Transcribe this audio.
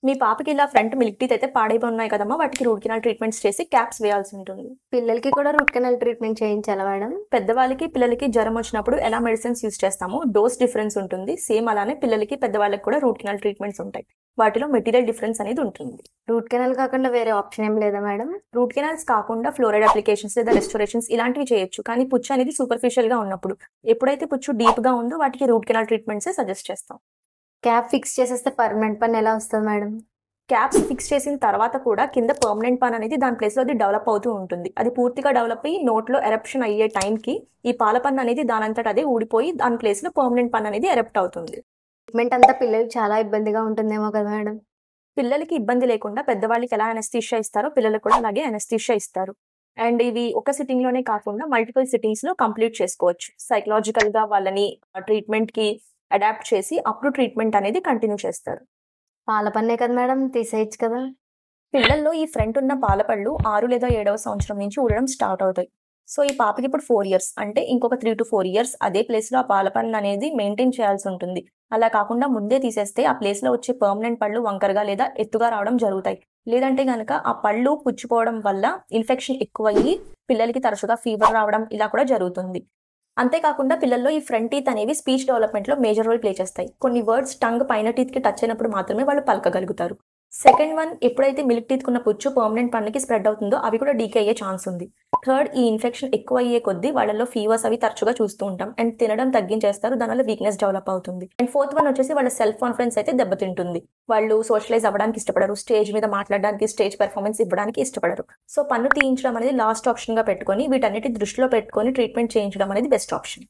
మీ పాపకి ఇలా front milk teeth అయితే పాడైపోయి ఉన్నాయి కదమ్మా! వాటికి రూట్ కెనాల్ ట్రీట్మెంట్స్ చేసి క్యాప్స్ వేయాల్సి ఉంటుంది. పిల్లలకి కూడా రూట్ కెనాల్ ట్రీట్మెంట్ చేయించాలా మేడం? పెద్దవాళ్ళకి, పిల్లలకి జ్వరం వచ్చినప్పుడు ఎలా మెడిసిన్స్ యూజ్ చేస్తామో డోస్ డిఫరెన్స్ ఉంటుంది. సేమ్ అలానే పిల్లలకి, పెద్దవాళ్ళకి కూడా రూట్ కెనాల్ ట్రీట్మెంట్స్ ఉంటాయి. వాటిలో మెటీరియల్ డిఫరెన్స్ అనేది ఉంటుంది. రూట్ కెనాల్ కాకుండా వేరే ఆప్షన్ ఏం లేదా మేడం? రూట్ కెనాల్స్ కాకుండా ఫ్లోరైడ్ అప్లికేషన్స్ లేదా రెస్టోరేషన్స్ ఇలాంటివి చేయొచ్చు. కానీ పుచ్చు అనేది సూపర్ఫిషియల్‌గా ఉన్నప్పుడు. ఎప్పుడైతే పుచ్చు డీప్‌గా ఉందో వాటికి రూట్ కెనాల్ ట్రీట్మెంట్సే సజెస్ట్ చేస్తాం. క్యాప్ ఫిక్స్ చేసేస్తే పర్మనెంట్ పని ఎలా వస్తుంది మేడం? క్యాప్స్ ఫిక్స్ చేసిన తర్వాత కూడా కింద పర్మనెంట్ పన్ అనేది దాని ప్లేస్‌లో అది డెవలప్ అవుతూ ఉంటుంది. అది పూర్తిగా డెవలప్ అయ్యి నోట్లో ఎరప్షన్ అయ్యే టైంకి ఈ పాల పన్ను అనేది దానంతట అదే ఊడిపోయి దాని ప్లేస్‌లో పర్మనెంట్ పన్ అనేది ఎరప్ట్ అవుతుంది. ట్రీట్మెంట్ అంతా పిల్లలకి చాలా ఇబ్బందిగా ఉంటుందేమో కదా మేడం? పిల్లలకి ఇబ్బంది లేకుండా పెద్దవాళ్ళకి ఎలా అనస్థీషియా ఇస్తారో పిల్లలకు కూడా అలాగే అనస్థీషియా ఇస్తారు. అండ్ ఇవి ఒక సిట్టింగ్‌లోనే కాకుండా మల్టిపుల్ సిట్టింగ్స్‌లో కంప్లీట్ చేసుకోవచ్చు. సైకలాజికల్‌గా వాళ్ళని ట్రీట్మెంట్‌కి అడాప్ట్ చేసి అప్పుడు ట్రీట్మెంట్ అనేది కంటిన్యూ చేస్తారు. పాల పన్నే కదా మేడం, తీసేయచ్చు కదా? పిల్లల్లో ఈ ఫ్రంట్ ఉన్న పాలపళ్ళు 6 లేదా 7వ సంవత్సరం నుంచి ఊడడం స్టార్ట్ అవుతాయి. సో ఈ పాపకి ఇప్పుడు 4 ఇయర్స్ అంటే ఇంకొక 3-4 ఇయర్స్ అదే ప్లేస్‌లో ఆ పాల పన్ను అనేది మెయింటైన్ చేయాల్సి ఉంటుంది. అలా కాకుండా ముందే తీసేస్తే ఆ ప్లేస్‌లో వచ్చే పర్మనెంట్ పళ్ళు వంకరగా లేదా ఎత్తుగా రావడం జరుగుతాయి. లేదంటే గనక ఆ పళ్ళు పుచ్చిపోవడం వల్ల ఇన్ఫెక్షన్ ఎక్కువయ్యి పిల్లలకి తరచుగా ఫీవర్ రావడం ఇలా కూడా జరుగుతుంది. అంతేకాకుండా పిల్లల్లో ఈ ఫ్రంట్ టీత్ అనేవి స్పీచ్ డెవలప్‌మెంట్‌లో మేజర్ రోల్ ప్లే చేస్తాయి. కొన్ని వర్డ్స్ టంగ్ పైన టీత్‌కి టచ్ అయినప్పుడు మాత్రమే వాళ్ళు పలకగలుగుతారు. సెకండ్ వన్ ఎప్పుడైతే మిల్క్ టీత్‌కున్న పుచ్చు పర్మనెంట్ పన్నుకి స్ప్రెడ్ అవుతుందో అవి కూడా డీకే అయ్యే ఛాన్స్ ఉంది. థర్డ్ ఈ ఇన్ఫెక్షన్ ఎక్కువ అయ్యే కొద్దీ వాళ్ళలో ఫీవర్స్ అవి తరచుగా చూస్తూ ఉంటాం. అండ్ తినడం తగ్గించేస్తారు. దానివల్ల వీక్‌నెస్ డెవలప్ అవుతుంది. అండ్ ఫోర్త్ వన్ వచ్చేసి వాళ్ళ సెల్ఫ్ కాన్ఫిడెన్స్ అయితే దెబ్బతింటుంది. వాళ్ళు సోషలైజ్ అవ్వడానికి ఇష్టపడరు. స్టేజ్ మీద మాట్లాడడానికి, స్టేజ్ పెర్ఫార్మన్స్ ఇవ్వడానికి ఇష్టపడరు. సో పన్ను తీయించడం అనేది లాస్ట్ ఆప్షన్‌గా పెట్టుకొని వీటన్నిటిని దృష్టిలో పెట్టుకొని ట్రీట్మెంట్ చేయించడం అనేది బెస్ట్ ఆప్షన్.